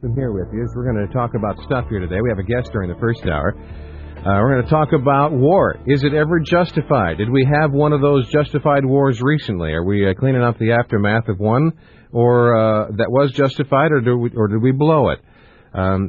I'm here with you. We're going to talk about stuff here today. We have a guest during the first hour. We're going to talk about war. Is it ever justified? Did we have one of those justified wars recently? Are we cleaning up the aftermath of one, or that was justified, or did we blow it?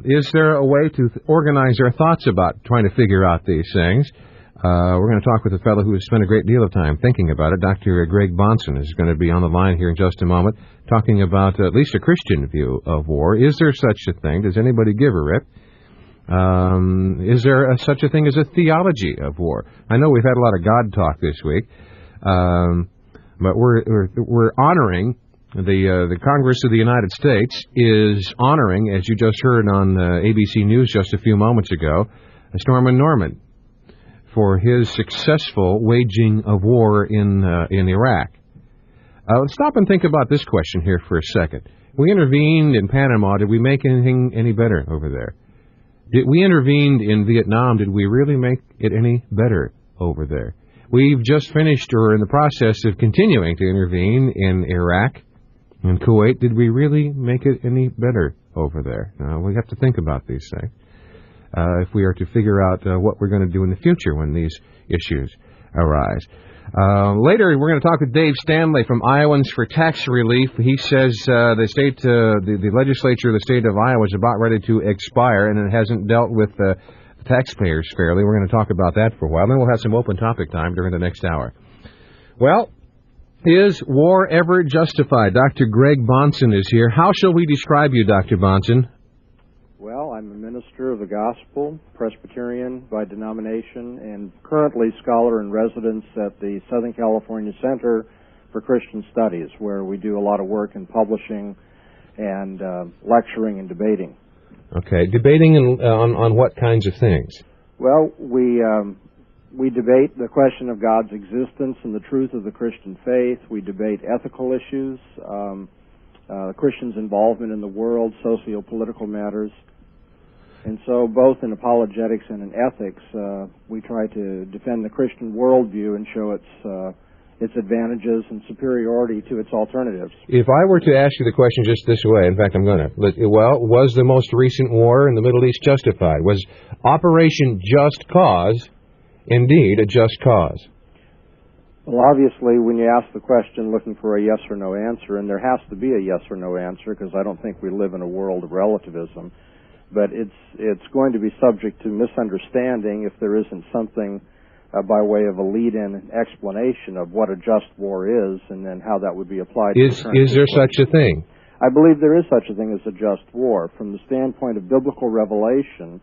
Is there a way to organize our thoughts about trying to figure out these things? We're going to talk with a fellow who has spent a great deal of time thinking about it. Dr. Greg Bahnsen is going to be on the line here in just a moment, talking about at least a Christian view of war. Is there such a thing? Does anybody give a rip? Is there such a thing as a theology of war? I know we've had a lot of God talk this week, but we're honoring the Congress of the United States is honoring, as you just heard on ABC News just a few moments ago, Norman Norman for his successful waging of war in Iraq. Let's stop and think about this question here for a second. We intervened in Panama. Did we make anything any better over there? Did we intervened in Vietnam? Did we really make it any better over there? We've just finished, or in the process of continuing to intervene in Iraq and Kuwait. Did we really make it any better over there? We have to think about these things if we are to figure out what we're going to do in the future when these issues arise. Later, we're going to talk with Dave Stanley from Iowans for Tax Relief. He says the legislature of the state of Iowa is about ready to expire, and it hasn't dealt with the taxpayers fairly. We're going to talk about that for a while. Then we'll have some open topic time during the next hour. Well, is war ever justified? Dr. Greg Bahnsen is here. How shall we describe you, Dr. Bahnsen? Well, I'm a minister of the gospel, Presbyterian by denomination, and currently scholar in residence at the Southern California Center for Christian Studies, where we do a lot of work in publishing and lecturing and debating. Okay, debating on what kinds of things? Well, we debate the question of God's existence and the truth of the Christian faith. We debate ethical issues, Christians' involvement in the world, socio-political matters. And so both in apologetics and in ethics, we try to defend the Christian worldview and show its advantages and superiority to its alternatives. If I were to ask you the question just this way, in fact, I'm going to. Well, was the most recent war in the Middle East justified? Was Operation Just Cause indeed a just cause? Well, obviously, when you ask the question looking for a yes or no answer, and there has to be a yes or no answer, because I don't think we live in a world of relativism, but it's going to be subject to misunderstanding if there isn't something by way of a lead-in explanation of what a just war is, and then how that would be applied. Is there such a thing? I believe there is such a thing as a just war. From the standpoint of biblical revelation,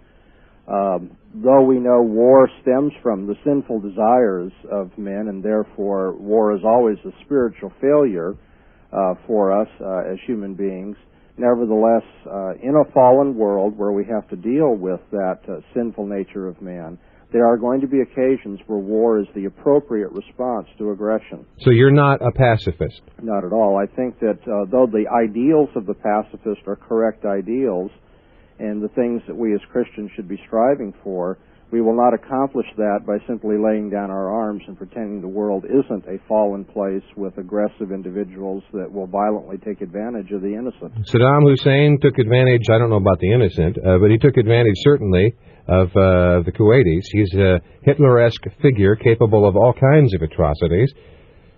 though we know war stems from the sinful desires of men, and therefore war is always a spiritual failure for us as human beings, nevertheless, in a fallen world where we have to deal with that sinful nature of man, there are going to be occasions where war is the appropriate response to aggression. So you're not a pacifist? Not at all. I think that though the ideals of the pacifist are correct ideals, and the things that we as Christians should be striving for, we will not accomplish that by simply laying down our arms and pretending the world isn't a fallen place with aggressive individuals that will violently take advantage of the innocent. Saddam Hussein took advantage, I don't know about the innocent, but he took advantage certainly of the Kuwaitis. He's a Hitler-esque figure capable of all kinds of atrocities.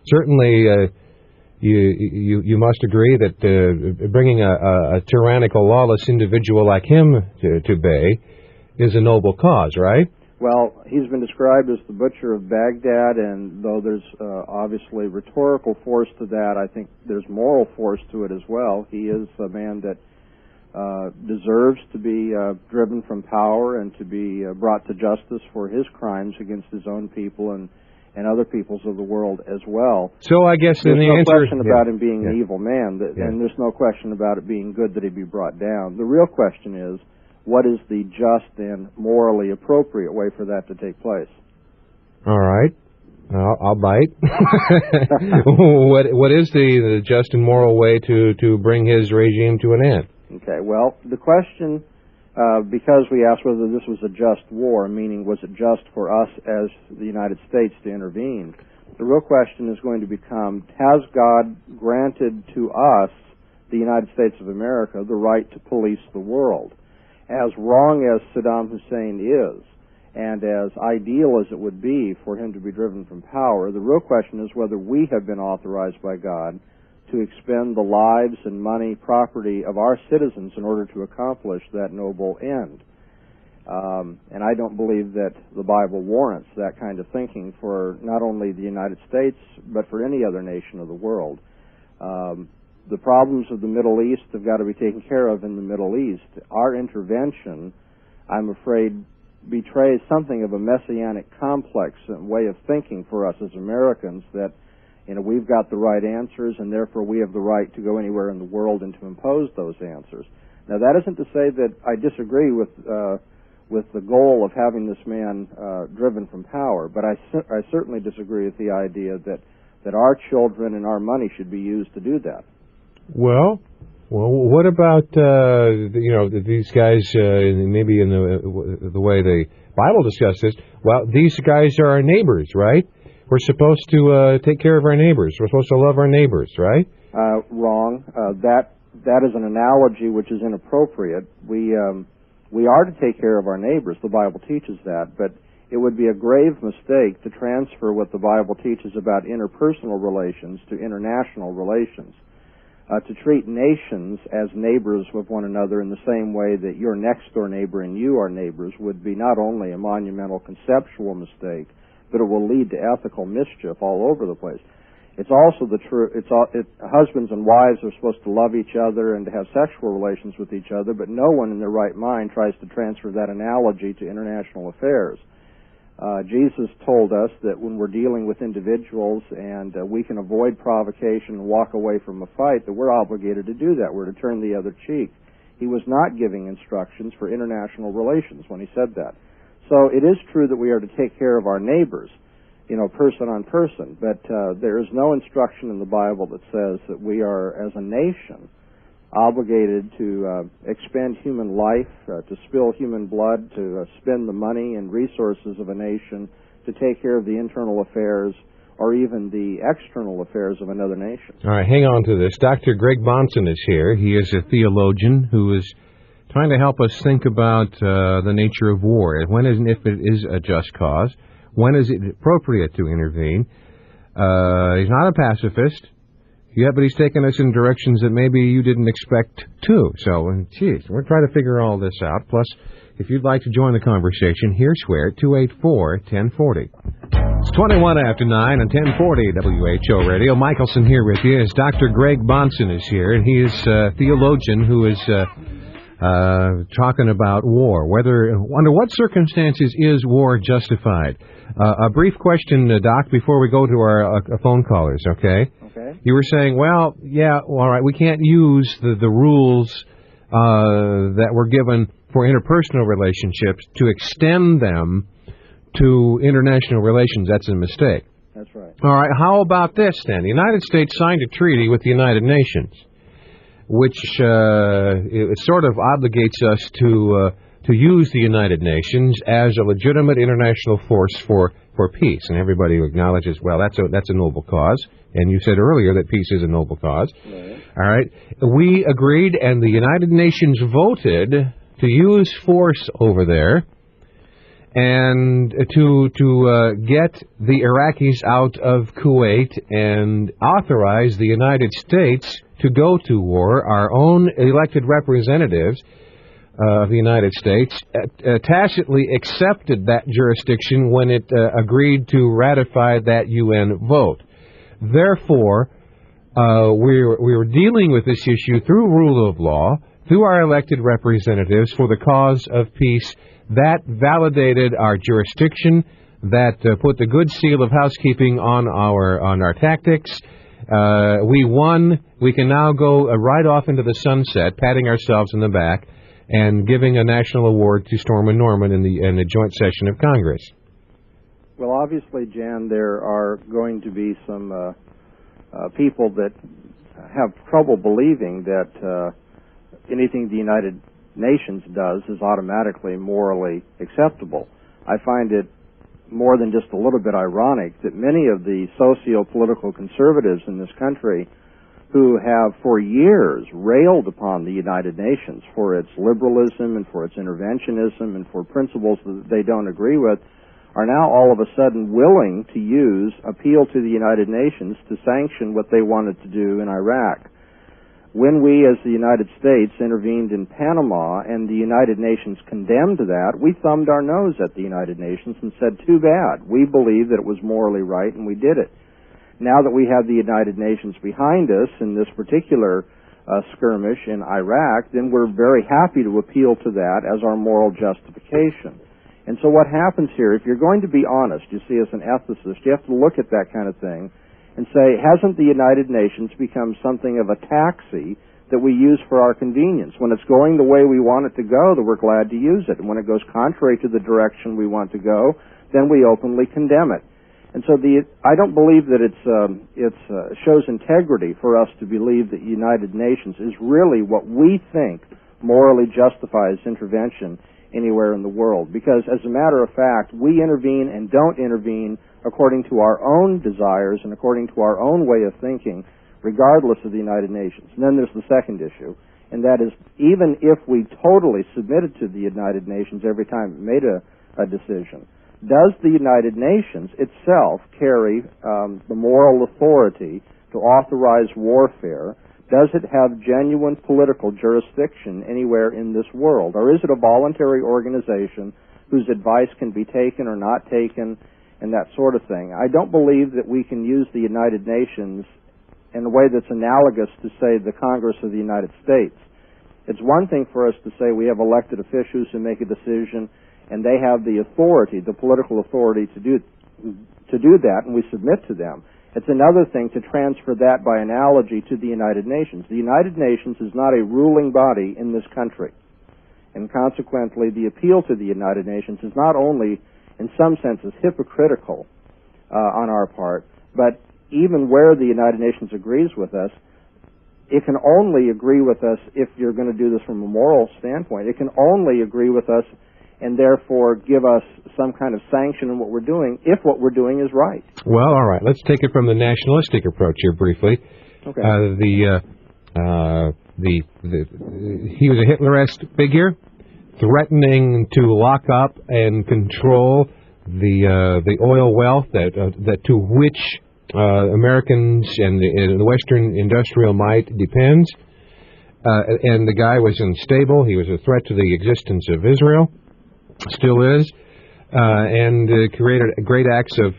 Certainly, you must agree that bringing a tyrannical, lawless individual like him to bay is a noble cause, right? Well, he's been described as the butcher of Baghdad, and though there's obviously rhetorical force to that, I think there's moral force to it as well. He is a man that deserves to be driven from power and to be brought to justice for his crimes against his own people and other peoples of the world as well. So I guess there's no answer, question about him being an evil man, and there's no question about it being good that he be brought down. The real question is, what is the just and morally appropriate way for that to take place? All right. I'll bite. What is the just and moral way to bring his regime to an end? Okay, well, the question, because we asked whether this was a just war, meaning was it just for us as the United States to intervene, the real question is going to become, has God granted to us the United States of America the right to police the world. As wrong as Saddam Hussein is, and as ideal as it would be for him to be driven from power, the real question is whether we have been authorized by God to expend the lives and money, property of our citizens in order to accomplish that noble end. And I don't believe that the Bible warrants that kind of thinking for not only the United States, but for any other nation of the world. The problems of the Middle East have got to be taken care of in the Middle East. Our intervention, I'm afraid, betrays something of a messianic complex and way of thinking for us as Americans that, we've got the right answers and therefore we have the right to go anywhere in the world and to impose those answers. Now, that isn't to say that I disagree with the goal of having this man driven from power, but I certainly disagree with the idea that our children and our money should be used to do that. Well, what about these guys? Maybe in the way the Bible discusses, well, these guys are our neighbors, right? We're supposed to take care of our neighbors. We're supposed to love our neighbors, right? Wrong. That is an analogy which is inappropriate. We are to take care of our neighbors. The Bible teaches that, but it would be a grave mistake to transfer what the Bible teaches about interpersonal relations to international relations. To treat nations as neighbors with one another in the same way that your next-door neighbor and you are neighbors would be not only a monumental conceptual mistake, but it will lead to ethical mischief all over the place. It's also the truth. Husbands and wives are supposed to love each other and to have sexual relations with each other, but no one in their right mind tries to transfer that analogy to international affairs. Jesus told us that when we're dealing with individuals and we can avoid provocation and walk away from a fight, that we're obligated to do that. We're to turn the other cheek. He was not giving instructions for international relations when he said that. So it is true that we are to take care of our neighbors, person on person, but there is no instruction in the Bible that says that we are, as a nation, obligated to expend human life, to spill human blood, to spend the money and resources of a nation to take care of the internal affairs or even the external affairs of another nation. All right, hang on to this. Dr. Greg Bahnsen is here. He is a theologian who is trying to help us think about the nature of war. When and if it is a just cause, when is it appropriate to intervene? He's not a pacifist. Yeah, but he's taken us in directions that maybe you didn't expect to. So, we're trying to figure all this out. Plus, if you'd like to join the conversation, here's where, 284-1040. It's 21 after 9 on 1040 WHO Radio. Michelson here with you as Dr. Greg Bahnsen is here, and he is a theologian who is talking about war. Under what circumstances is war justified? A brief question, Doc, before we go to our phone callers, okay? Okay. You were saying, all right, we can't use the rules that were given for interpersonal relationships to extend them to international relations. That's a mistake. That's right. All right, how about this then? The United States signed a treaty with the United Nations, which it sort of obligates us to use the United Nations as a legitimate international force for peace. And everybody acknowledges, well, that's a noble cause. And you said earlier that peace is a noble cause. Right. All right. We agreed, and the United Nations voted to use force over there and to get the Iraqis out of Kuwait and authorize the United States to go to war. Our own elected representatives of the United States tacitly accepted that jurisdiction when it agreed to ratify that UN vote. Therefore, we were dealing with this issue through rule of law, through our elected representatives for the cause of peace. That validated our jurisdiction, that put the good seal of housekeeping on our tactics. We won. We can now go right off into the sunset, patting ourselves in the back, and giving a national award to Storm and Norman in the joint session of Congress. Well, obviously, Jan, there are going to be some people that have trouble believing that anything the United Nations does is automatically morally acceptable. I find it more than just a little bit ironic that many of the socio-political conservatives in this country who have for years railed upon the United Nations for its liberalism and for its interventionism and for principles that they don't agree with, are now all of a sudden willing to use appeal to the United Nations to sanction what they wanted to do in Iraq. When we, as the United States, intervened in Panama and the United Nations condemned that, we thumbed our nose at the United Nations and said, too bad. We believed that it was morally right, and we did it. Now that we have the United Nations behind us in this particular skirmish in Iraq, then we're very happy to appeal to that as our moral justification. And so what happens here, if you're going to be honest, you see, as an ethicist, you have to look at that kind of thing and say, hasn't the United Nations become something of a taxi that we use for our convenience? When it's going the way we want it to go, then we're glad to use it. And when it goes contrary to the direction we want to go, then we openly condemn it. And so I don't believe that it shows integrity for us to believe that the United Nations is really what we think morally justifies intervention anywhere in the world. Because as a matter of fact, we intervene and don't intervene according to our own desires and according to our own way of thinking, regardless of the United Nations. And then there's the second issue, and that is, even if we totally submitted to the United Nations every time it made a decision, does the United Nations itself carry the moral authority to authorize warfare? Does it have genuine political jurisdiction anywhere in this world? Or is it a voluntary organization whose advice can be taken or not taken and that sort of thing? I don't believe that we can use the United Nations in a way that's analogous to, say, the Congress of the United States. It's one thing for us to say we have elected officials who make a decision and they have the authority, the political authority to do that, and we submit to them. It's another thing to transfer that by analogy to the United Nations. The United Nations is not a ruling body in this country. And consequently, the appeal to the United Nations is not only, in some senses, hypocritical on our part, but even where the United Nations agrees with us, it can only agree with us if you're going to do this from a moral standpoint. It can only agree with us and therefore give us some kind of sanction in what we're doing, if what we're doing is right. Well, all right. Let's take it from the nationalistic approach here briefly. Okay. He was a Hitlerist figure, threatening to lock up and control the oil wealth that to which Americans and the Western industrial might depends. And the guy was unstable. He was a threat to the existence of Israel. Still is, and created great acts of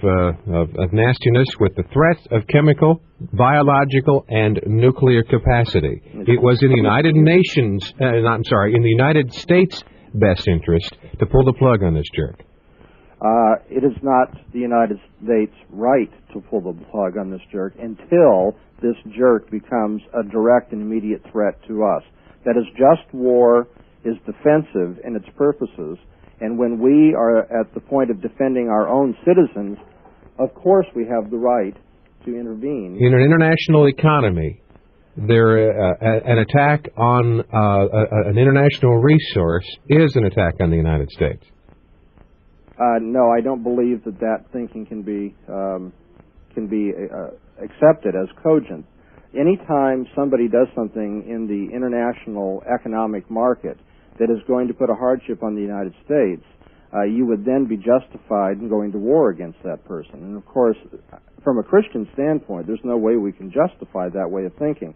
nastiness with the threat of chemical, biological, and nuclear capacity. It was in the United Nations, in the United States' best interest to pull the plug on this jerk. It is not the United States' right to pull the plug on this jerk until this jerk becomes a direct and immediate threat to us. That is, just war is defensive in its purposes. And when we are at the point of defending our own citizens, of course we have the right to intervene. In an international economy, an attack on an international resource is an attack on the United States. No, I don't believe that thinking can be accepted as cogent. Anytime somebody does something in the international economic market that is going to put a hardship on the United States, you would then be justified in going to war against that person. And of course, from a Christian standpoint, there's no way we can justify that way of thinking.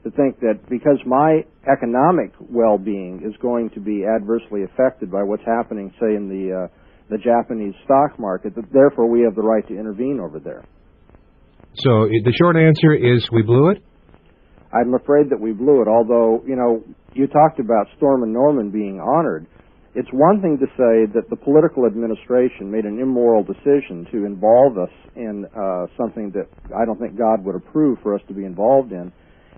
To think that because my economic well-being is going to be adversely affected by what's happening, say, in the Japanese stock market, that therefore we have the right to intervene over there. So the short answer is we blew it? I'm afraid that we blew it, although, you talked about Storm and Norman being honored. It's one thing to say that the political administration made an immoral decision to involve us in something that I don't think God would approve for us to be involved in.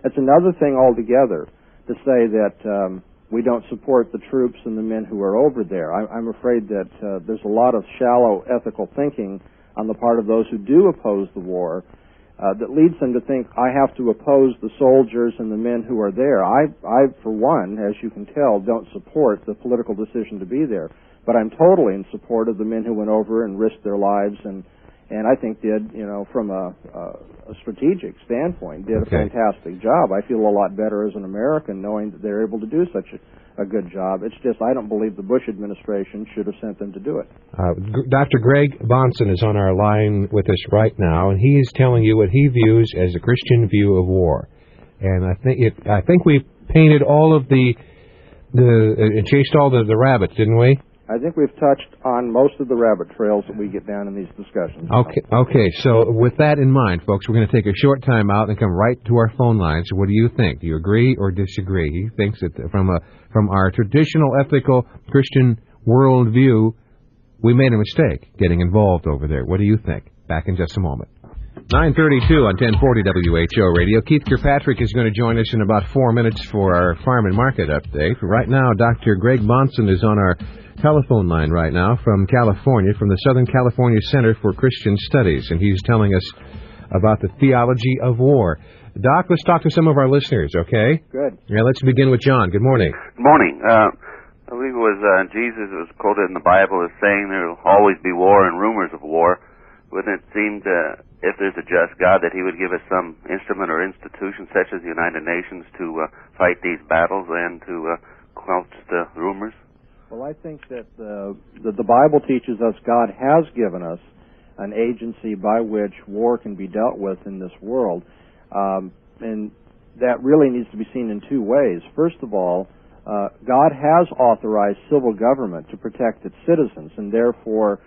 It's another thing altogether to say that we don't support the troops and the men who are over there. I'm afraid that there's a lot of shallow ethical thinking on the part of those who do oppose the war that leads them to think, I have to oppose the soldiers and the men who are there. I, for one, as you can tell, don't support the political decision to be there. But I'm totally in support of the men who went over and risked their lives and and I think did, from a strategic standpoint, did a fantastic job. I feel a lot better as an American knowing that they're able to do such a good job. It's just I don't believe the Bush administration should have sent them to do it. Dr. Greg Bahnsen is on our line with us right now, and he is telling you what he views as a Christian view of war. And I think we painted all of and chased all the rabbits, didn't we? I think we've touched on most of the rabbit trails that we get down in these discussions. Okay. So with that in mind, folks, we're going to take a short time out and come right to our phone lines. What do you think? Do you agree or disagree? He thinks that from our traditional ethical Christian worldview, we made a mistake getting involved over there. What do you think? Back in just a moment. 9:32 on 1040 WHO Radio. Keith Kirkpatrick is going to join us in about 4 minutes for our farm and market update. Right now, Dr. Greg Bahnsen is on our telephone line right now from California, from the Southern California Center for Christian Studies, and he's telling us about the theology of war. Doc, let's talk to some of our listeners, okay? Good. Yeah, let's begin with John. Good morning. Good morning. I believe it was Jesus was quoted in the Bible as saying there will always be war and rumors of war. Wouldn't it seem if there's a just God, that he would give us some instrument or institution such as the United Nations to fight these battles and to quench the rumors? Well, I think that the Bible teaches us God has given us an agency by which war can be dealt with in this world. And that really needs to be seen in two ways. First of all, God has authorized civil government to protect its citizens, and therefore,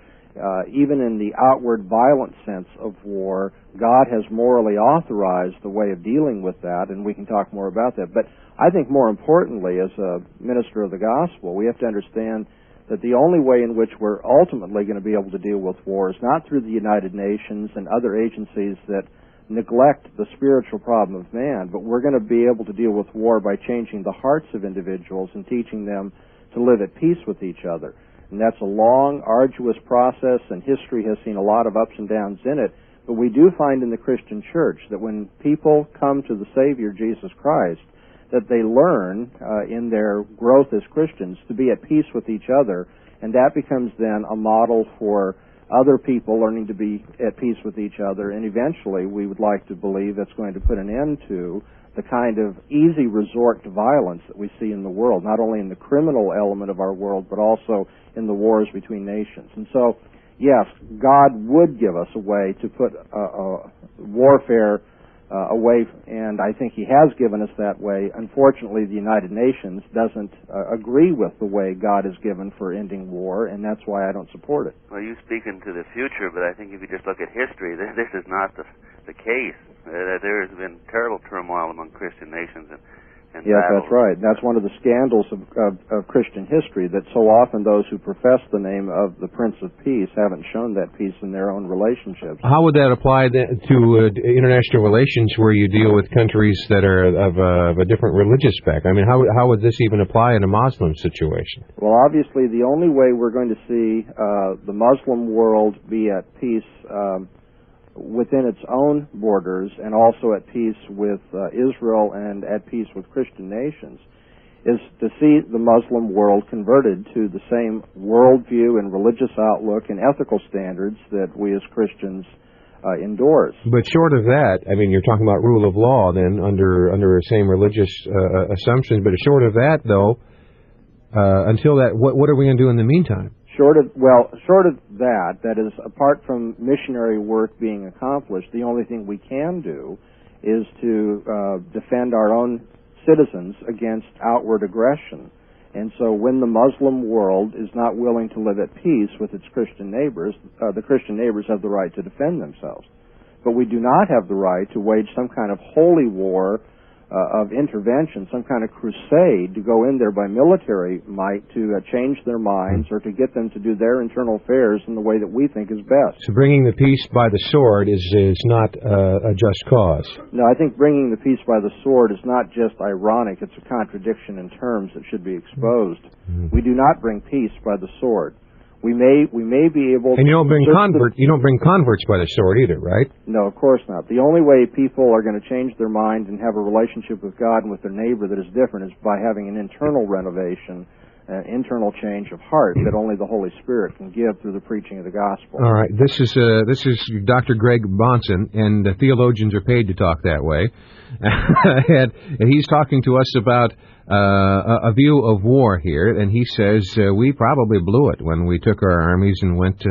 even in the outward violent sense of war, God has morally authorized the way of dealing with that, and we can talk more about that. But I think more importantly, as a minister of the gospel, we have to understand that the only way in which we're ultimately going to be able to deal with war is not through the United Nations and other agencies that neglect the spiritual problem of man, but we're going to be able to deal with war by changing the hearts of individuals and teaching them to live at peace with each other. And that's a long, arduous process, and history has seen a lot of ups and downs in it. But we do find in the Christian church that when people come to the Savior, Jesus Christ, that they learn in their growth as Christians to be at peace with each other, and that becomes then a model for other people learning to be at peace with each other, and eventually we would like to believe that's going to put an end to the kind of easy resort to violence that we see in the world, not only in the criminal element of our world, but also in the wars between nations. And so, yes, God would give us a way to put warfare away, and I think he has given us that way. Unfortunately, the United Nations doesn't agree with the way God has given for ending war, and that's why I don't support it. Well, you speak into the future, but I think if you just look at history, this is not the case. There has been terrible turmoil among Christian nations and yes, battles. That's right. That's one of the scandals of Christian history, that so often those who profess the name of the Prince of Peace haven't shown that peace in their own relationships. How would that apply to international relations where you deal with countries that are of a different religious spec? I mean, how would this even apply in a Muslim situation? Well, obviously, the only way we're going to see the Muslim world be at peace within its own borders, and also at peace with Israel and at peace with Christian nations, is to see the Muslim world converted to the same worldview and religious outlook and ethical standards that we as Christians endorse. But short of that, I mean, you're talking about rule of law then under the same religious assumptions, but short of that, though, until that, what are we going to do in the meantime? Short of that is, apart from missionary work being accomplished, the only thing we can do is to defend our own citizens against outward aggression. And so when the Muslim world is not willing to live at peace with its Christian neighbors, the Christian neighbors have the right to defend themselves. But we do not have the right to wage some kind of holy war of intervention, some kind of crusade to go in there by military might to change their minds or to get them to do their internal affairs in the way that we think is best. So bringing the peace by the sword is not a just cause. No, I think bringing the peace by the sword is not just ironic, it's a contradiction in terms that should be exposed. Mm-hmm. We do not bring peace by the sword. We may be able to... And you don't bring converts by the sword either, right? No, of course not. The only way people are going to change their mind and have a relationship with God and with their neighbor that is different is by having an internal renovation, internal change of heart that only the Holy Spirit can give through the preaching of the gospel. All right, this is Dr. Greg Bahnsen, and theologians are paid to talk that way. and he's talking to us about a view of war here, and he says we probably blew it when we took our armies and went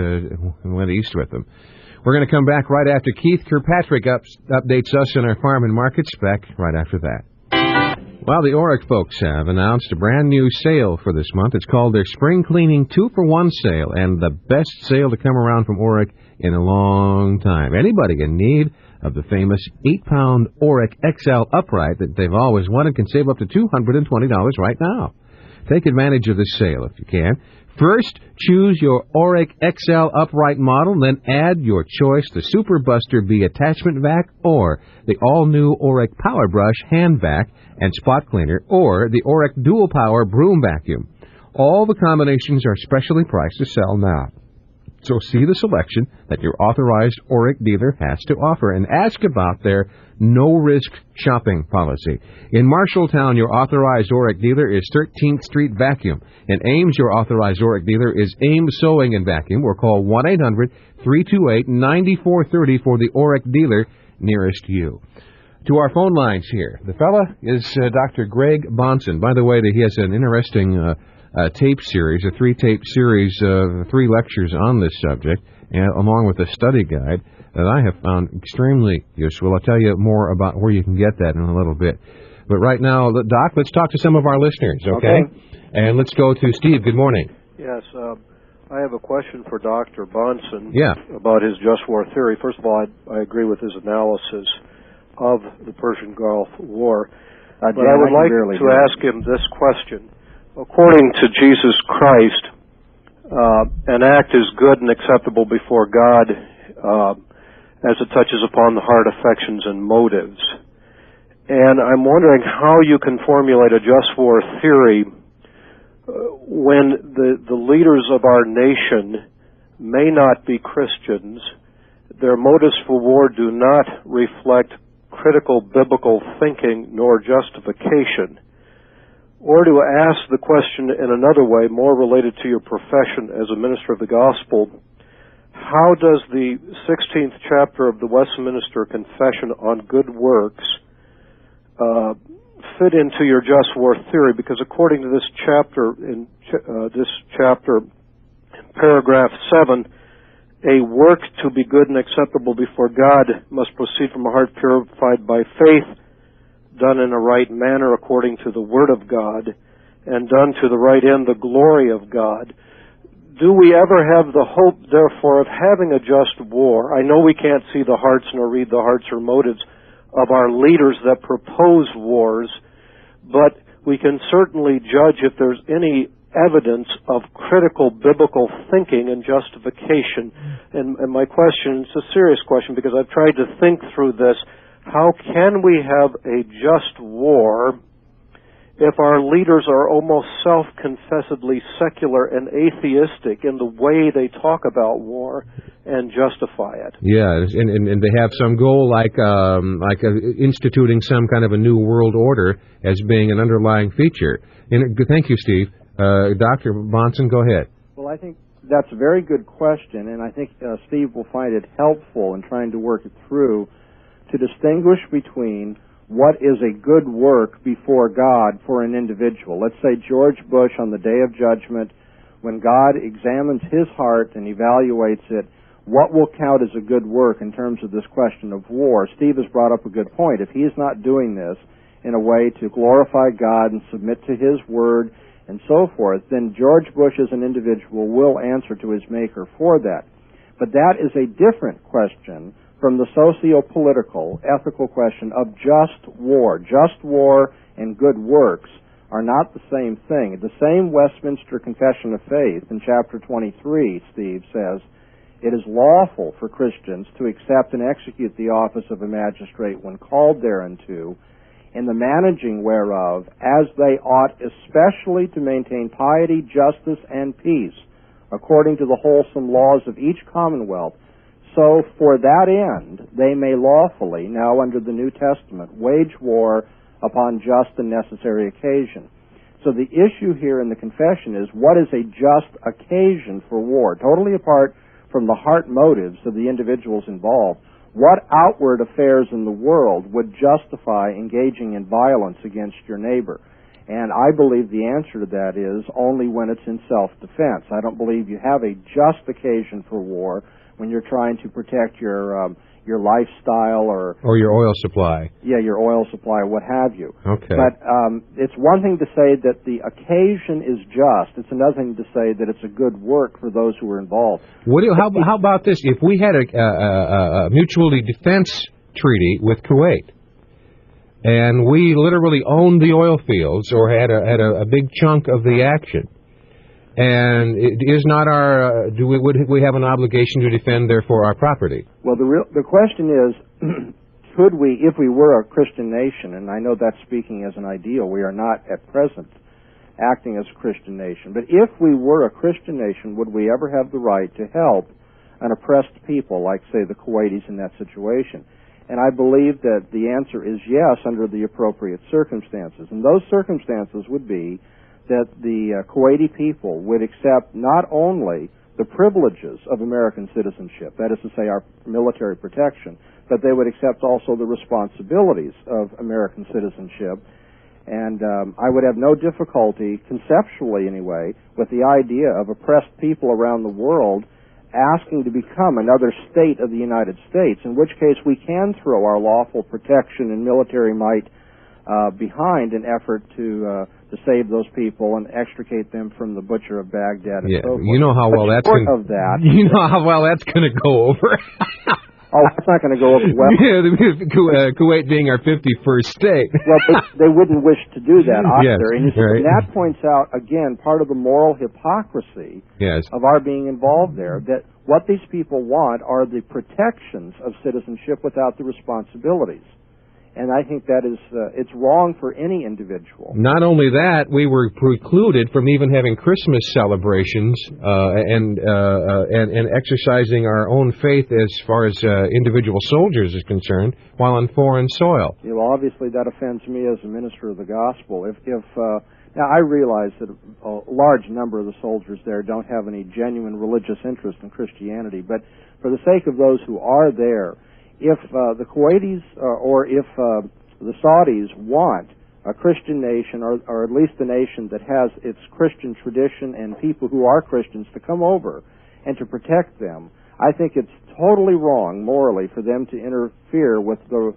east with them. We're going to come back right after Keith Kirkpatrick updates us on our farm and market spec right after that. Well, the Oric folks have announced a brand new sale for this month. It's called their Spring Cleaning 2-for-1 sale, and the best sale to come around from Oric in a long time. Anybody in need of the famous 8-pound Oric XL upright that they've always wanted can save up to $220 right now. Take advantage of this sale if you can. First, choose your Oric XL upright model, then add your choice, the Super Buster B attachment vac or the all-new Oric Power Brush hand vac and spot cleaner or the Oric Dual Power broom vacuum. All the combinations are specially priced to sell now. So see the selection that your authorized Oric dealer has to offer and ask about their no-risk shopping policy. In Marshalltown, your authorized Oric dealer is 13th Street Vacuum. In Ames, your authorized Oric dealer is Ames Sewing and Vacuum, or call 1-800-328-9430 for the Oric dealer nearest you. To our phone lines here. The fella is Dr. Greg Bahnsen. By the way, he has an interesting tape series, a 3-tape series of 3 lectures on this subject, and along with a study guide that I have found extremely useful. I'll tell you more about where you can get that in a little bit. But right now, Doc, let's talk to some of our listeners, okay? And let's go to Steve. Good morning. Yes, I have a question for Dr. Bahnsen about his just war theory. First of all, I agree with his analysis of the Persian Gulf War. But I would like to ask him this question. According to Jesus Christ, an act is good and acceptable before God as it touches upon the heart, affections, and motives. And I'm wondering how you can formulate a just war theory when the leaders of our nation may not be Christians, their motives for war do not reflect critical biblical thinking nor justification. Or to ask the question in another way, more related to your profession as a minister of the gospel, how does the 16th chapter of the Westminster Confession on Good Works fit into your just war theory? Because according to this chapter, in paragraph 7, a work to be good and acceptable before God must proceed from a heart purified by faith, done in a right manner according to the Word of God, and done to the right end, the glory of God. Do we ever have the hope, therefore, of having a just war? I know we can't see the hearts nor read the hearts or motives of our leaders that propose wars, but we can certainly judge if there's any evidence of critical biblical thinking and justification. And my question, it's a serious question because I've tried to think through this. How can we have a just war if our leaders are almost self-confessedly secular and atheistic in the way they talk about war and justify it? Yeah, and they have some goal like instituting some kind of a new world order as being an underlying feature. And thank you, Steve. Dr. Bahnsen, go ahead. Well, I think that's a very good question, and I think Steve will find it helpful in trying to work it through to distinguish between what is a good work before God for an individual. Let's say George Bush on the Day of Judgment, when God examines his heart and evaluates it, what will count as a good work in terms of this question of war? Steve has brought up a good point. If he's not doing this in a way to glorify God and submit to His Word and so forth, then George Bush as an individual will answer to his Maker for that. But that is a different question from the socio-political, ethical question of just war. Just war and good works are not the same thing. The same Westminster Confession of Faith in chapter 23, Steve says, it is lawful for Christians to accept and execute the office of a magistrate when called thereunto, in the managing whereof, as they ought especially to maintain piety, justice, and peace, according to the wholesome laws of each commonwealth. So for that end they may lawfully, now under the New Testament, wage war upon just and necessary occasion. So the issue here in the confession is, what is a just occasion for war? Totally apart from the heart motives of the individuals involved, what outward affairs in the world would justify engaging in violence against your neighbor? And I believe the answer to that is only when it's in self-defense. I don't believe you have a just occasion for war when you're trying to protect your lifestyle or your oil supply. Yeah, your oil supply, what have you. Okay. But it's one thing to say that the occasion is just. It's another thing to say that it's a good work for those who are involved. How about this? If we had a mutual defense treaty with Kuwait, and we literally owned the oil fields or had a big chunk of the action, and it is not our would we have an obligation to defend, therefore, our property? Well, the question is, could we, if we were a Christian nation, and I know that's speaking as an ideal, we are not at present acting as a Christian nation, but if we were a Christian nation, would we ever have the right to help an oppressed people, like, say, the Kuwaitis in that situation? And I believe that the answer is yes, under the appropriate circumstances. And those circumstances would be that the Kuwaiti people would accept not only the privileges of American citizenship, that is to say our military protection, but they would accept also the responsibilities of American citizenship. And I would have no difficulty, conceptually anyway, with the idea of oppressed people around the world asking to become another state of the United States, in which case we can throw our lawful protection and military might behind an effort to save those people and extricate them from the butcher of Baghdad and so forth. You know how well that's going to go over. Oh, it's not going to go over well. Kuwait being our 51st state. Well, they wouldn't wish to do that either. Yes, and and that points out, again, part of the moral hypocrisy of our being involved there, that what these people want are the protections of citizenship without the responsibilities. And I think that is, it's wrong for any individual. Not only that, we were precluded from even having Christmas celebrations and exercising our own faith as far as individual soldiers is concerned while on foreign soil. Yeah, well, obviously that offends me as a minister of the gospel. Now, I realize that a large number of the soldiers there don't have any genuine religious interest in Christianity, but for the sake of those who are there, if the Kuwaitis or if the Saudis want a Christian nation, or at least a nation that has its Christian tradition and people who are Christians to come over and to protect them, I think it's totally wrong morally for them to interfere with our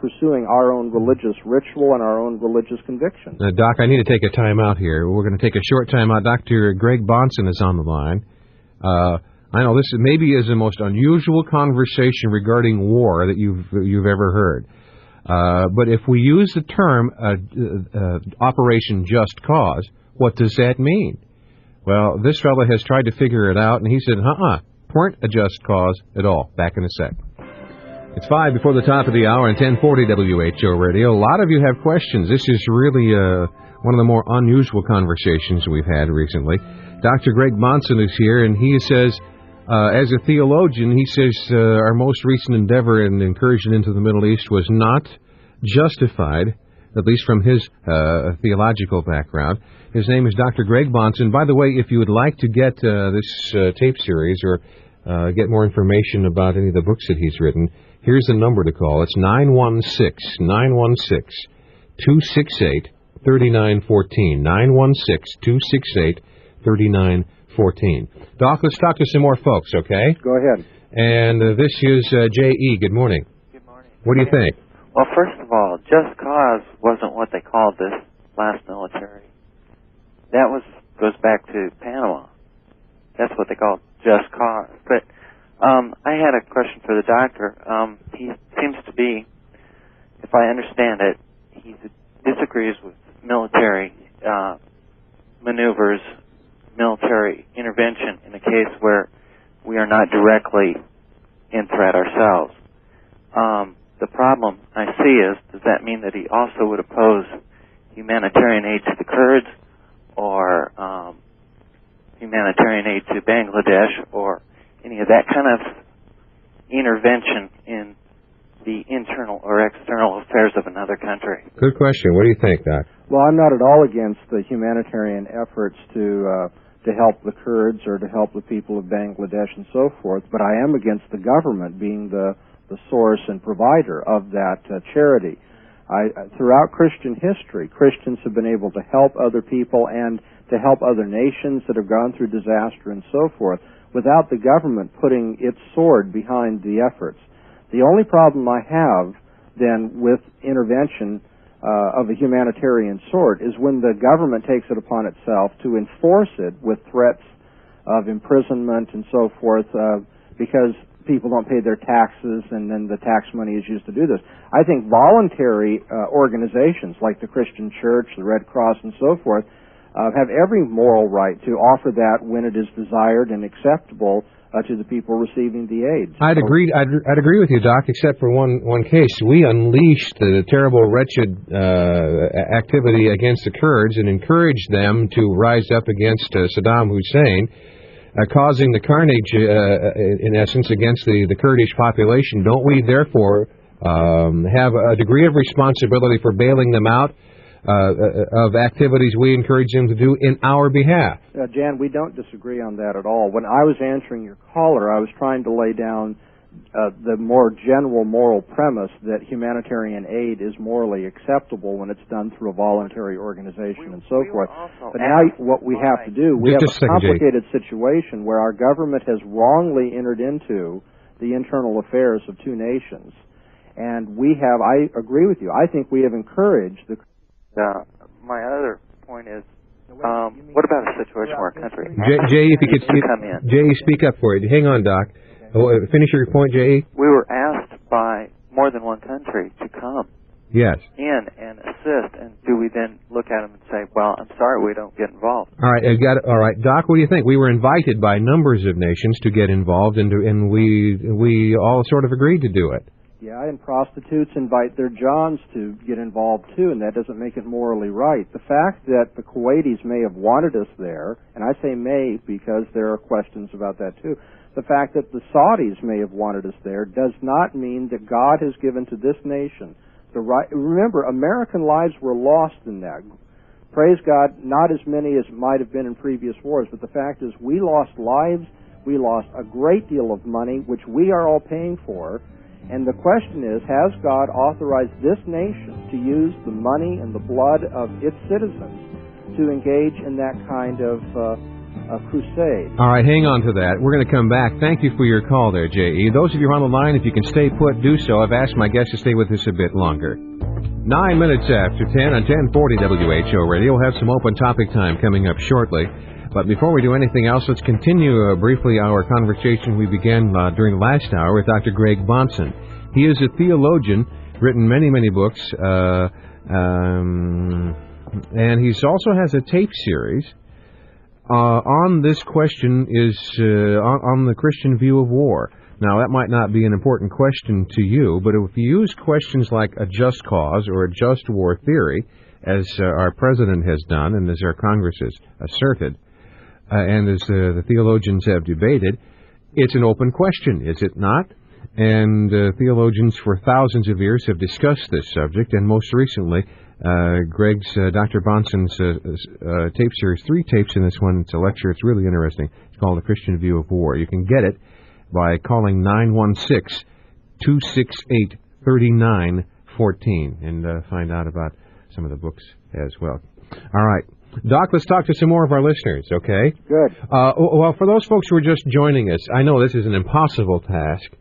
pursuing our own religious ritual and our own religious conviction. Doc, I need to take a time out here. We're going to take a short time out. Dr. Greg Bahnsen is on the line. I know this maybe is the most unusual conversation regarding war that you've ever heard. But if we use the term Operation Just Cause, what does that mean? Well, this fellow has tried to figure it out, and he said, weren't a just cause at all. Back in a sec. It's 5 before the top of the hour on 1040 WHO Radio. A lot of you have questions. This is really one of the more unusual conversations we've had recently. Dr. Greg Bahnsen is here, and he says, as a theologian, he says our most recent endeavor and incursion into the Middle East was not justified, at least from his theological background. His name is Dr. Greg Bahnsen. By the way, if you would like to get this tape series or get more information about any of the books that he's written, here's the number to call. It's 916-268-3914. 916-268-3914. Doc, let's talk to some more folks, okay? Go ahead. And this is J.E. Good morning. Good morning. What do you think? Well, first of all, just cause wasn't what they called this last military. That goes back to Panama. That's what they called just cause. But I had a question for the doctor. He seems to be, if I understand it, he disagrees with military maneuvers, military intervention in a case where we are not directly in threat ourselves. The problem I see is, does that mean that he also would oppose humanitarian aid to the Kurds or humanitarian aid to Bangladesh or any of that kind of intervention in the internal or external affairs of another country? Good question. What do you think, Doc? Well, I'm not at all against the humanitarian efforts to help the Kurds or to help the people of Bangladesh and so forth, but I am against the government being the source and provider of that charity. Throughout Christian history, Christians have been able to help other people and to help other nations that have gone through disaster and so forth without the government putting its sword behind the efforts. The only problem I have then with intervention of a humanitarian sort is when the government takes it upon itself to enforce it with threats of imprisonment and so forth because people don't pay their taxes and then the tax money is used to do this. I think voluntary organizations like the Christian Church, the Red Cross and so forth have every moral right to offer that when it is desired and acceptable to the people receiving the aid. I'd agree with you, Doc, except for one case. We unleashed the terrible, wretched activity against the Kurds and encouraged them to rise up against Saddam Hussein, causing the carnage, in essence, against the Kurdish population. Don't we, therefore, have a degree of responsibility for bailing them out of activities we encourage them to do in our behalf? Jan, we don't disagree on that at all. When I was answering your caller, I was trying to lay down the more general moral premise that humanitarian aid is morally acceptable when it's done through a voluntary organization and so forth. But now what we have to do, we have a complicated situation where our government has wrongly entered into the internal affairs of two nations. And we have, I agree with you, I think we have encouraged the... my other point is, what about a situation where a country... Jay, if you could speak up for it. Hang on, Doc. Finish your point, Jay. We were asked by more than one country to come in and assist, and do we then look at them and say, well, I'm sorry, we don't get involved? All right, all right. Doc, what do you think? We were invited by numbers of nations to get involved, and we all sort of agreed to do it. Yeah, and prostitutes invite their Johns to get involved too, and that doesn't make it morally right. The fact that the Kuwaitis may have wanted us there, and I say may because there are questions about that too, the fact that the Saudis may have wanted us there does not mean that God has given to this nation the right. Remember, American lives were lost in that. Praise God, not as many as might have been in previous wars, but the fact is we lost lives, we lost a great deal of money, which we are all paying for. And the question is, has God authorized this nation to use the money and the blood of its citizens to engage in that kind of crusade? All right, hang on to that. We're going to come back. Thank you for your call there, J.E. Those of you on the line, if you can stay put, do so. I've asked my guests to stay with us a bit longer. 9 minutes after 10 on 1040 WHO Radio. We'll have some open topic time coming up shortly. But before we do anything else, let's continue briefly our conversation we began during the last hour with Dr. Greg Bahnsen. He is a theologian, written many, many books, and he also has a tape series on this question on the Christian view of war. Now, that might not be an important question to you, but if you use questions like a just cause or a just war theory, as our president has done and as our Congress has asserted, and as the theologians have debated, it's an open question, is it not? And theologians for thousands of years have discussed this subject, and most recently, Dr. Bahnsen's tape series, 3 tapes in this one. It's a lecture. It's really interesting. It's called A Christian View of War. You can get it by calling 916-268-3914 and find out about some of the books as well. All right. Doc, let's talk to some more of our listeners, okay? Good. Well, for those folks who are just joining us, I know this is an impossible task.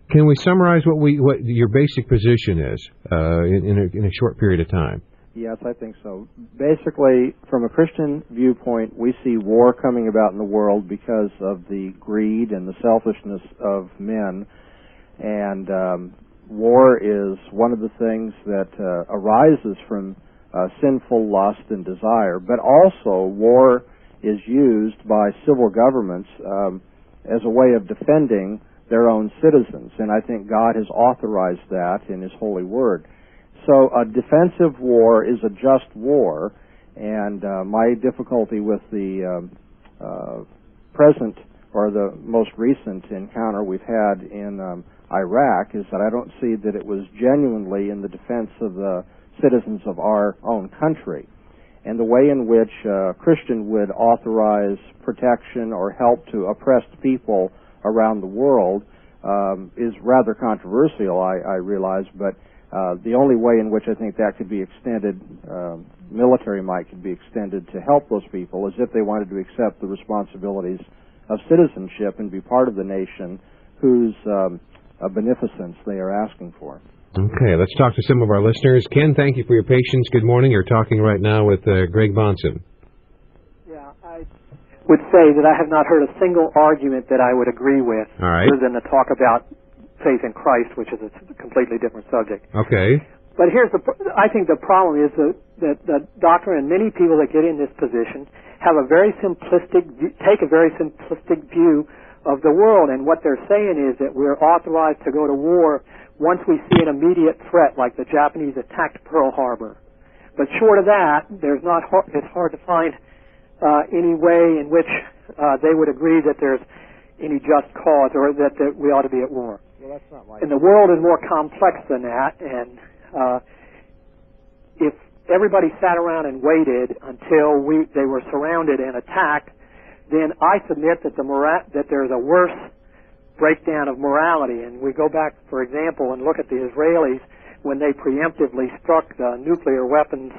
Can we summarize what your basic position is in a short period of time? Yes, I think so. Basically, from a Christian viewpoint, we see war coming about in the world because of the greed and the selfishness of men. And war is one of the things that arises from sinful lust and desire. But also, war is used by civil governments as a way of defending their own citizens, and I think God has authorized that in His holy word. So a defensive war is a just war, and my difficulty with the present or the most recent encounter we've had in Iraq is that I don't see that it was genuinely in the defense of the citizens of our own country. And the way in which a Christian would authorize protection or help to oppressed people around the world is rather controversial, I realize, but the only way in which I think that could be extended, military might could be extended to help those people, is if they wanted to accept the responsibilities of citizenship and be part of the nation whose beneficence they are asking for. Okay, let's talk to some of our listeners. Ken, thank you for your patience. Good morning. You're talking right now with Greg Bahnsen. Yeah, I would say that I have not heard a single argument that I would agree with, all right, other than the talk about faith in Christ, which is a completely different subject. Okay. But I think the problem is that the doctrine and many people that get in this position have take a very simplistic view of the world, and what they're saying is that we're authorized to go to war once we see an immediate threat, like the Japanese attacked Pearl Harbor. But short of that, it's hard to find any way in which they would agree that there's any just cause or that we ought to be at war. Well, that's not my and the world is more complex than that, and if everybody sat around and waited until they were surrounded and attacked, then I submit that there's a worse breakdown of morality. And we go back, for example, and look at the Israelis when they preemptively struck the nuclear weapons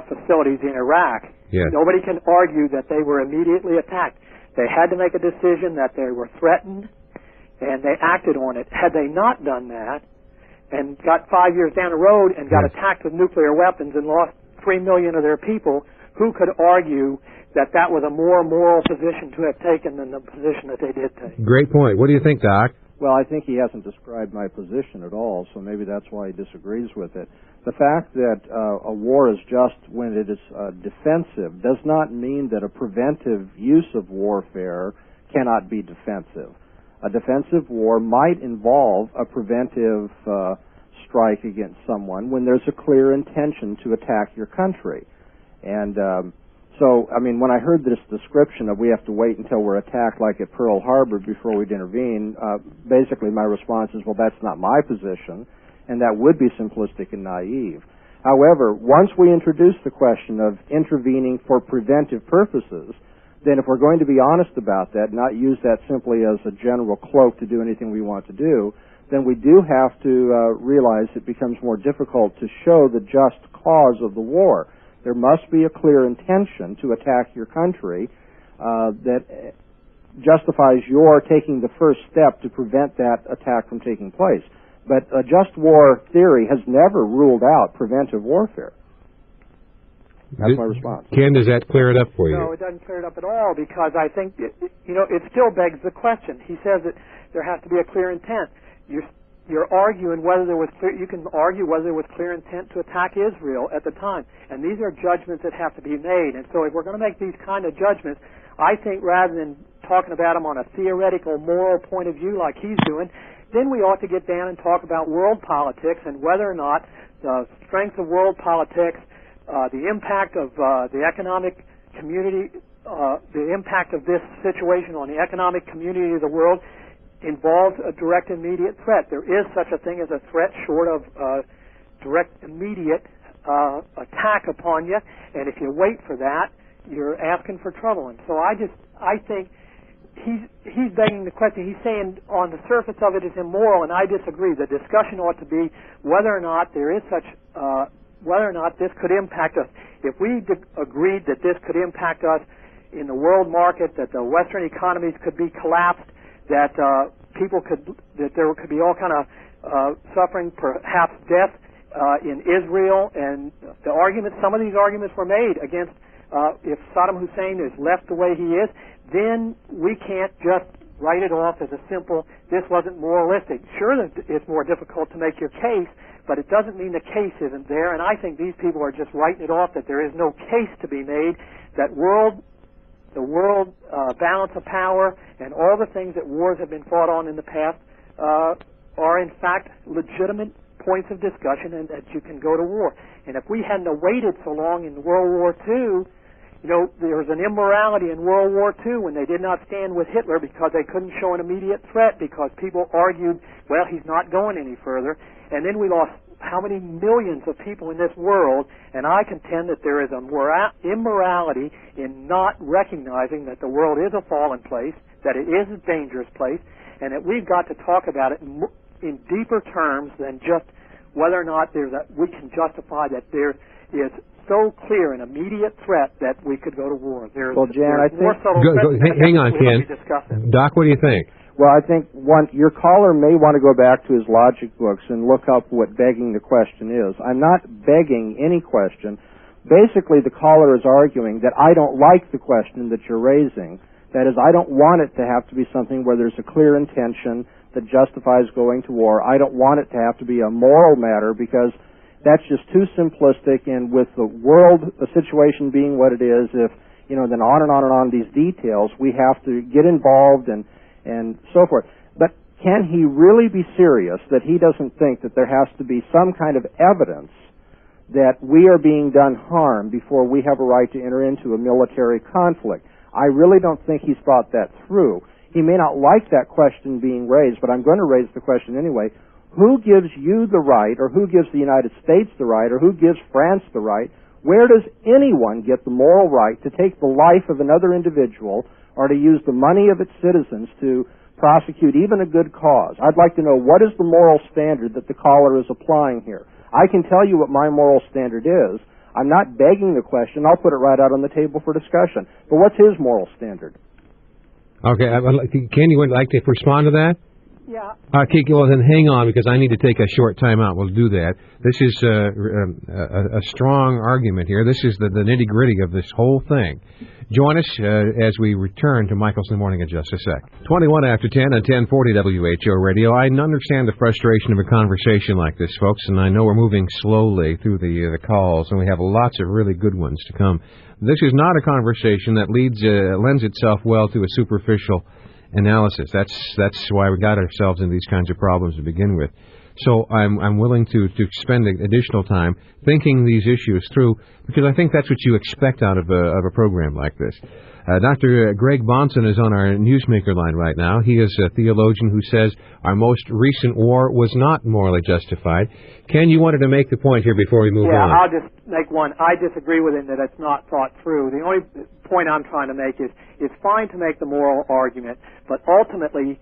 facilities in Iraq. Yes. Nobody can argue that they were immediately attacked. They had to make a decision that they were threatened, and they acted on it. Had they not done that and got 5 years down the road and got attacked with nuclear weapons and lost 3 million of their people, who could argue that was a more moral position to have taken than the position that they did take? Great point. What do you think, Doc? Well, I think he hasn't described my position at all, so maybe that's why he disagrees with it. The fact that a war is just when it is defensive does not mean that a preventive use of warfare cannot be defensive. A defensive war might involve a preventive strike against someone when there's a clear intention to attack your country. And so, I mean, when I heard this description of we have to wait until we're attacked like at Pearl Harbor before we'd intervene, basically my response is, well, that's not my position, and that would be simplistic and naive. However, once we introduce the question of intervening for preventive purposes, then if we're going to be honest about that, not use that simply as a general cloak to do anything we want to do, then we do have to realize it becomes more difficult to show the just cause of the war. There must be a clear intention to attack your country that justifies your taking the first step to prevent that attack from taking place. But a just war theory has never ruled out preventive warfare. That's my response. Ken, does that clear it up for you? No, it doesn't clear it up at all, because I think, it still begs the question. He says that there has to be a clear intent. You're arguing whether there was you can argue whether there was clear intent to attack Israel at the time. And these are judgments that have to be made. And so if we're going to make these kind of judgments, I think rather than talking about them on a theoretical, moral point of view like he's doing, then we ought to get down and talk about world politics and whether or not the strength of world politics, the impact of the economic community, the impact of this situation on the economic community of the world involves a direct immediate threat. There is such a thing as a threat short of direct immediate attack upon you, and if you wait for that, you're asking for trouble. And so I think he's begging the question. He's saying on the surface of it is immoral, and I disagree. The discussion ought to be whether or not there is such whether or not this could impact us. If we agreed that this could impact us in the world market, that the Western economies could be collapsed, that that there could be all kind of suffering, perhaps death in Israel, and some of these arguments were made against if Saddam Hussein is left the way he is, then we can't just write it off as a simple, this wasn't moralistic. Sure, it's more difficult to make your case, but it doesn't mean the case isn't there, and I think these people are just writing it off, that there is no case to be made, that the world balance of power and all the things that wars have been fought on in the past are in fact legitimate points of discussion, and that you can go to war. And if we hadn't waited so long in World War II, there was an immorality in World War II when they did not stand with Hitler because they couldn't show an immediate threat, because people argued, well, he's not going any further. And then we lost how many millions of people in this world, and I contend that there is a immorality in not recognizing that the world is a fallen place, that it is a dangerous place, and that we've got to talk about it in deeper terms than just whether or not we can justify that there is so clear an immediate threat that we could go to war. Well, Jan, I think... Hang on, Ken. Doc, what do you think? Well, I think your caller may want to go back to his logic books and look up what begging the question is. I'm not begging any question. Basically, the caller is arguing that I don't like the question that you're raising. That is, I don't want it to have to be something where there's a clear intention that justifies going to war. I don't want it to have to be a moral matter because that's just too simplistic, and with the world, the situation being what it is, then on and on and on these details, we have to get involved and so forth. But can he really be serious that he doesn't think that there has to be some kind of evidence that we are being done harm before we have a right to enter into a military conflict? I really don't think he's thought that through. He may not like that question being raised, but I'm going to raise the question anyway. Who gives you the right, or who gives the United States the right, or who gives France the right? Where does anyone get the moral right to take the life of another individual or to use the money of its citizens to prosecute even a good cause? I'd like to know, what is the moral standard that the caller is applying here? I can tell you what my moral standard is. I'm not begging the question. I'll put it right out on the table for discussion. But what's his moral standard? Okay, Ken, you would like to respond to that? Yeah. Okay, well then hang on, because I need to take a short time out. We'll do that. This is a strong argument here. This is the nitty-gritty of this whole thing. Join us as we return to Michael's in the Morning in just a sec. 21 after 10 on 1040 WHO Radio. I understand the frustration of a conversation like this, folks, and I know we're moving slowly through the calls, and we have lots of really good ones to come. This is not a conversation that lends itself well to a superficial analysis. That's why we got ourselves in these kinds of problems to begin with. So I'm willing to spend additional time thinking these issues through, because I think that's what you expect out of a program like this. Dr. Greg Bahnsen is on our newsmaker line right now. He is a theologian who says our most recent war was not morally justified. Ken, you wanted to make the point here before we move on. Yeah, I'll just make one. I disagree with him that it's not thought through. The only point I'm trying to make is it's fine to make the moral argument, but ultimately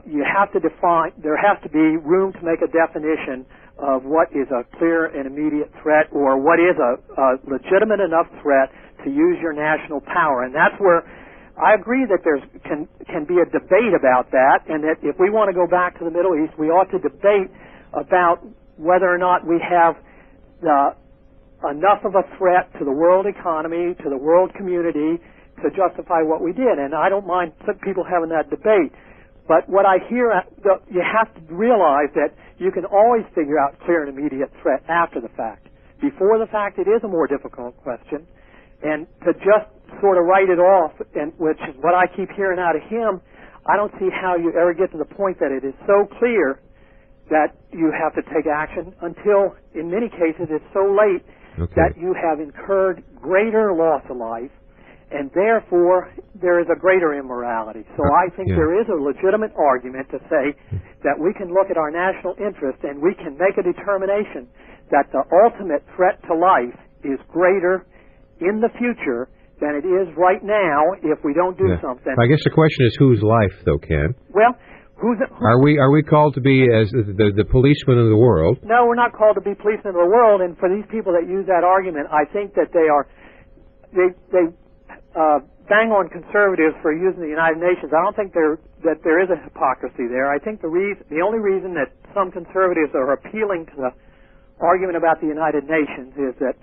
you have to define, there has to be room to make a definition of what is a clear and immediate threat, or what is a legitimate enough threat to use your national power. And that's where I agree that there can be a debate about that, and that if we want to go back to the Middle East, we ought to debate about whether or not we have enough of a threat to the world economy, to the world community, to justify what we did. And I don't mind people having that debate. But what I hear, you have to realize that you can always figure out clear and immediate threat after the fact. Before the fact, it is a more difficult question. And to just sort of write it off, and which is what I keep hearing out of him, I don't see how you ever get to the point that it is so clear that you have to take action until, in many cases, it's so late that you have incurred greater loss of life, and therefore there is a greater immorality. So I think there is a legitimate argument to say that we can look at our national interest and we can make a determination that the ultimate threat to life is greater in the future than it is right now if we don't do something. I guess the question is whose life, though, Ken? Well, are we called to be as the policemen of the world? No, we're not called to be policemen of the world. And for these people that use that argument, I think that they bang on conservatives for using the United Nations. I don't think that there is a hypocrisy there. I think the only reason that some conservatives are appealing to the argument about the United Nations is that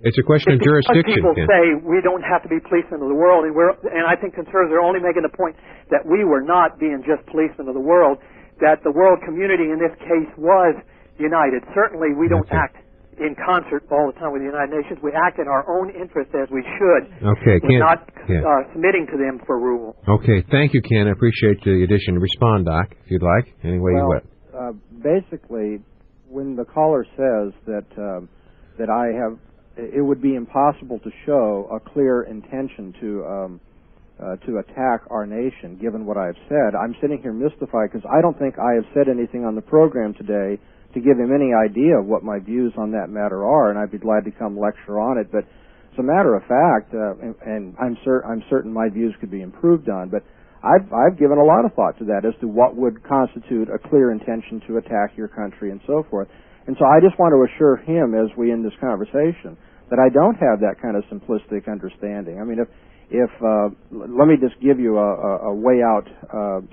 it's a question of jurisdiction. People say we don't have to be policemen of the world, and I think conservatives are only making the point that we were not being just policemen of the world, that the world community in this case was united. Certainly we don't act in concert all the time with the United Nations. We act in our own interest as we should. Okay, Ken. Not submitting to them for rule. Okay, thank you, Ken. I appreciate the addition. Respond, Doc, if you'd like. Any way you want. Basically, when the caller says that it would be impossible to show a clear intention to attack our nation, given what I've said. I'm sitting here mystified because I don't think I have said anything on the program today to give him any idea of what my views on that matter are, and I'd be glad to come lecture on it. But as a matter of fact, and I'm certain my views could be improved on, but I've given a lot of thought to that as to what would constitute a clear intention to attack your country and so forth. And so I just want to assure him as we end this conversation that I don't have that kind of simplistic understanding. I mean, if let me just give you a way out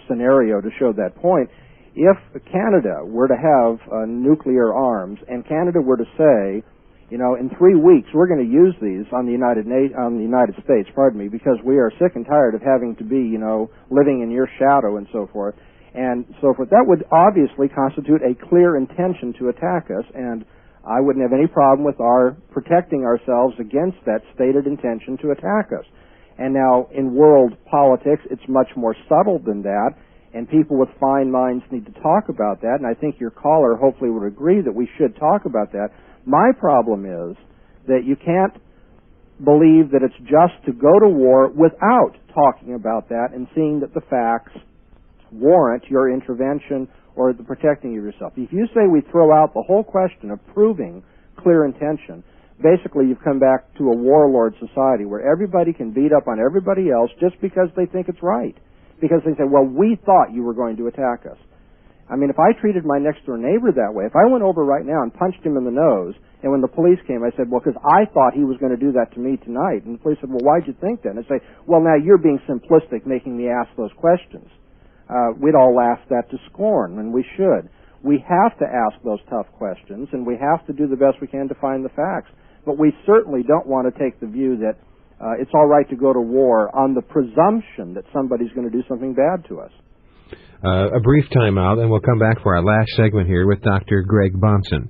scenario to show that point. If Canada were to have nuclear arms, and Canada were to say, you know, in 3 weeks we're going to use these on the United States, because we are sick and tired of having to be, you know, living in your shadow and so forth, that would obviously constitute a clear intention to attack us, and I wouldn't have any problem with our protecting ourselves against that stated intention to attack us. And now, in world politics, it's much more subtle than that, and people with fine minds need to talk about that, and I think your caller hopefully would agree that we should talk about that. My problem is that you can't believe that it's just to go to war without talking about that and seeing that the facts warrant your intervention or the protecting of yourself. If you say we throw out the whole question of proving clear intention, basically you've come back to a warlord society where everybody can beat up on everybody else just because they think it's right. Because they say, well, we thought you were going to attack us. I mean, if I treated my next-door neighbor that way, if I went over right now and punched him in the nose, and when the police came, I said, well, because I thought he was going to do that to me tonight. And the police said, well, why'd you think that? And I say, well, now you're being simplistic, making me ask those questions. We'd all laugh that to scorn, and we should. We have to ask those tough questions, and we have to do the best we can to find the facts. But we certainly don't want to take the view that it's all right to go to war on the presumption that somebody's going to do something bad to us. A brief timeout, and we'll come back for our last segment here with Dr. Greg Bahnsen.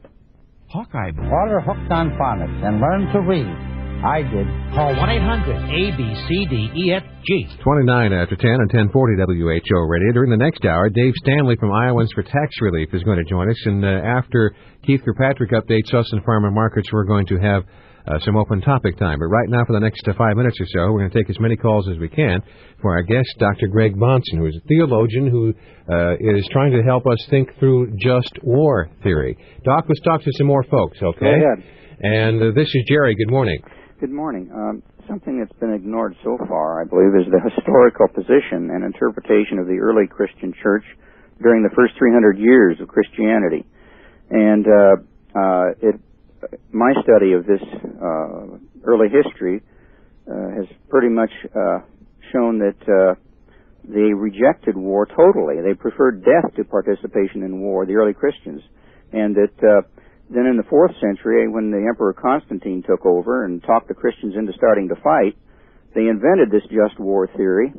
Hawkeye. Order hooked on phonics and learn to read. I did. Call 1-800-ABCDEFG. 29 after 10 on 1040 WHO Radio. During the next hour, Dave Stanley from Iowans for Tax Relief is going to join us. And after Keith Kirkpatrick updates us in Farm and Markets, we're going to have some open topic time. But right now, for the next 5 minutes or so, we're going to take as many calls as we can for our guest, Dr. Greg Bahnsen, who is a theologian who is trying to help us think through just war theory. Doc, let's talk to some more folks, okay? Go ahead. And this is Jerry. Good morning. Good morning. Something that's been ignored so far, I believe, is the historical position and interpretation of the early Christian church during the first 300 years of Christianity. And my study of this early history has pretty much shown that they rejected war totally. They preferred death to participation in war, the early Christians. And that then in the 4th century, when the Emperor Constantine took over and talked the Christians into starting to fight, they invented this just war theory.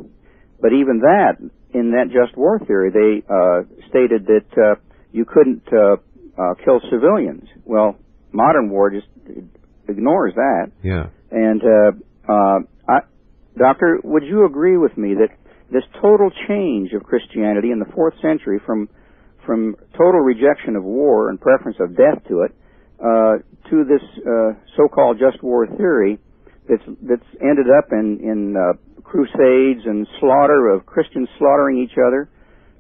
But even that, in that just war theory, they stated that you couldn't kill civilians. Well, modern war just ignores that. Yeah. And, Doctor, would you agree with me that this total change of Christianity in the 4th century from total rejection of war and preference of death to it to this so-called just war theory that's ended up in crusades and slaughter of Christians slaughtering each other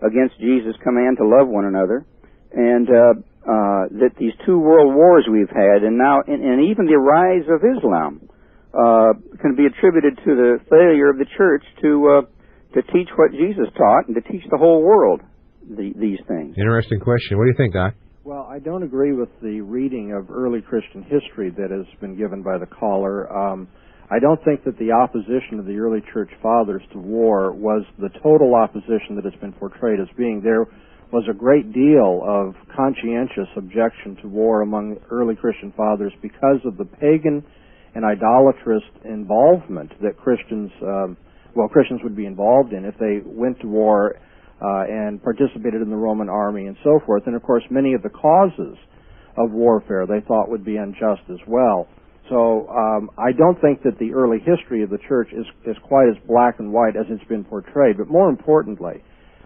against Jesus' command to love one another, and that these 2 world wars we've had, and now and even the rise of Islam can be attributed to the failure of the church to teach what Jesus taught and to teach the whole world these things. Interesting question. What do you think, Doc? Well, I don't agree with the reading of early Christian history that has been given by the caller. I don't think that the opposition of the early church fathers to war was the total opposition that has been portrayed as being. There was a great deal of conscientious objection to war among early Christian fathers because of the pagan and idolatrous involvement that Christians would be involved in if they went to war and participated in the Roman army and so forth. And, of course, many of the causes of warfare they thought would be unjust as well. So I don't think that the early history of the church is quite as black and white as it's been portrayed. But more importantly,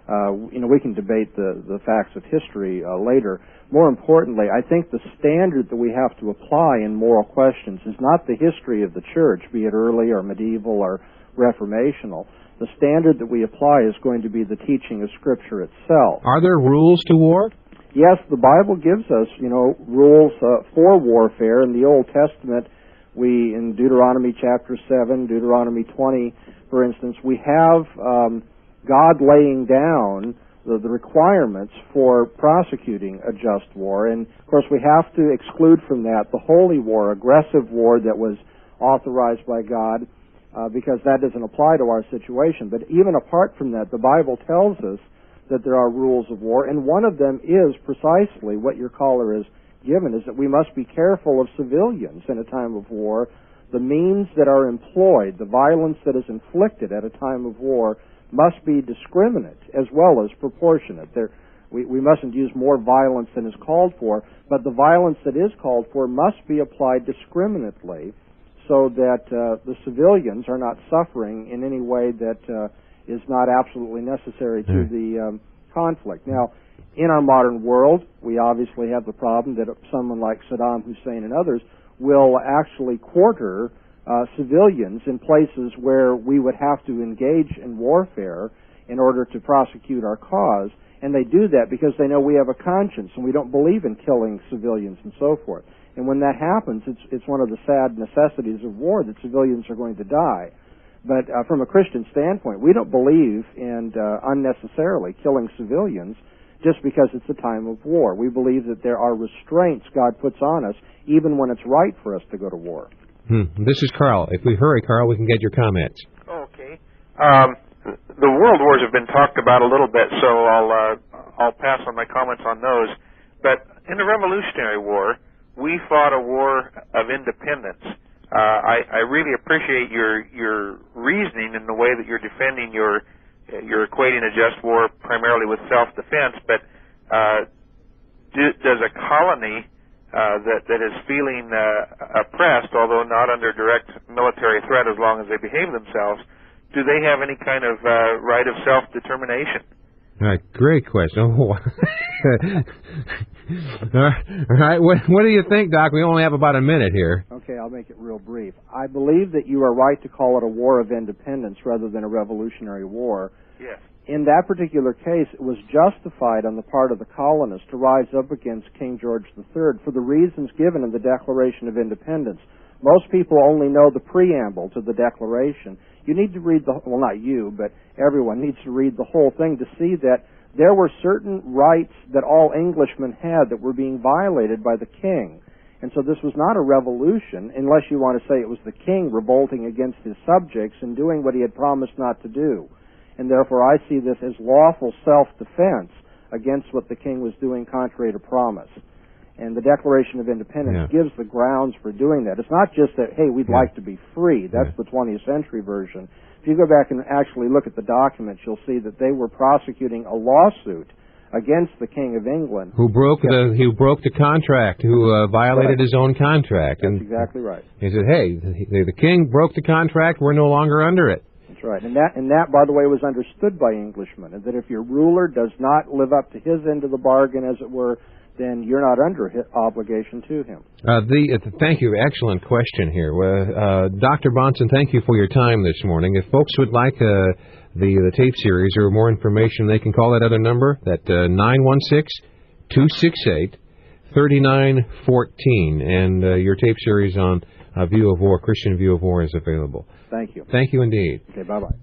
we can debate the facts of history later. More importantly, I think the standard that we have to apply in moral questions is not the history of the church, be it early or medieval or reformational. The standard that we apply is going to be the teaching of Scripture itself. Are there rules to war? Yes, the Bible gives us, rules for warfare. In the Old Testament, in Deuteronomy chapter 7, Deuteronomy 20, for instance, we have God laying down the requirements for prosecuting a just war. And, of course, we have to exclude from that the holy war, aggressive war that was authorized by God, because that doesn't apply to our situation. But even apart from that, the Bible tells us that there are rules of war, and one of them is precisely what your caller has given, is that we must be careful of civilians in a time of war. The means that are employed, the violence that is inflicted at a time of war, must be discriminate as well as proportionate. We mustn't use more violence than is called for, but the violence that is called for must be applied discriminately, so that the civilians are not suffering in any way that is not absolutely necessary to the conflict. Now, in our modern world, we obviously have the problem that someone like Saddam Hussein and others will actually quarter civilians in places where we would have to engage in warfare in order to prosecute our cause, and they do that because they know we have a conscience and we don't believe in killing civilians and so forth. And when that happens, it's one of the sad necessities of war that civilians are going to die. But from a Christian standpoint, we don't believe in unnecessarily killing civilians just because it's a time of war. We believe that there are restraints God puts on us even when it's right for us to go to war. This is Carl. If we hurry, Carl, we can get your comments. Okay. The world wars have been talked about a little bit, so I'll pass on my comments on those. But in the Revolutionary War, we fought a war of independence. I really appreciate your reasoning in the way that you're defending you're equating a just war primarily with self-defense, but does a colony that is feeling oppressed, although not under direct military threat as long as they behave themselves, do they have any kind of right of self-determination? Great question. All right. What do you think, Doc? We only have about a minute here. Okay, I'll make it real brief. I believe that you are right to call it a war of independence rather than a revolutionary war. Yes. In that particular case, it was justified on the part of the colonists to rise up against King George III for the reasons given in the Declaration of Independence. Most people only know the preamble to the Declaration. You need to read well, not you, but everyone needs to read the whole thing to see that there were certain rights that all Englishmen had that were being violated by the king. And so this was not a revolution, unless you want to say it was the king revolting against his subjects and doing what he had promised not to do. And therefore I see this as lawful self-defense against what the king was doing contrary to promise. And the Declaration of Independence gives the grounds for doing that. It's not just that, hey, we'd like to be free. That's the 20th century version. If you go back and actually look at the documents, you'll see that they were prosecuting a lawsuit against the King of England. Who broke the contract, who violated his own contract. That's exactly right. He said, hey, the king broke the contract, we're no longer under it. That's right. And that, by the way, was understood by Englishmen, and that if your ruler does not live up to his end of the bargain, as it were, then you're not under obligation to him. Thank you. Excellent question here. Dr. Bahnsen, thank you for your time this morning. If folks would like the tape series or more information, they can call that other number, that 916-268-3914. And your tape series on View of War, Christian View of War, is available. Thank you. Thank you indeed. Okay, bye-bye.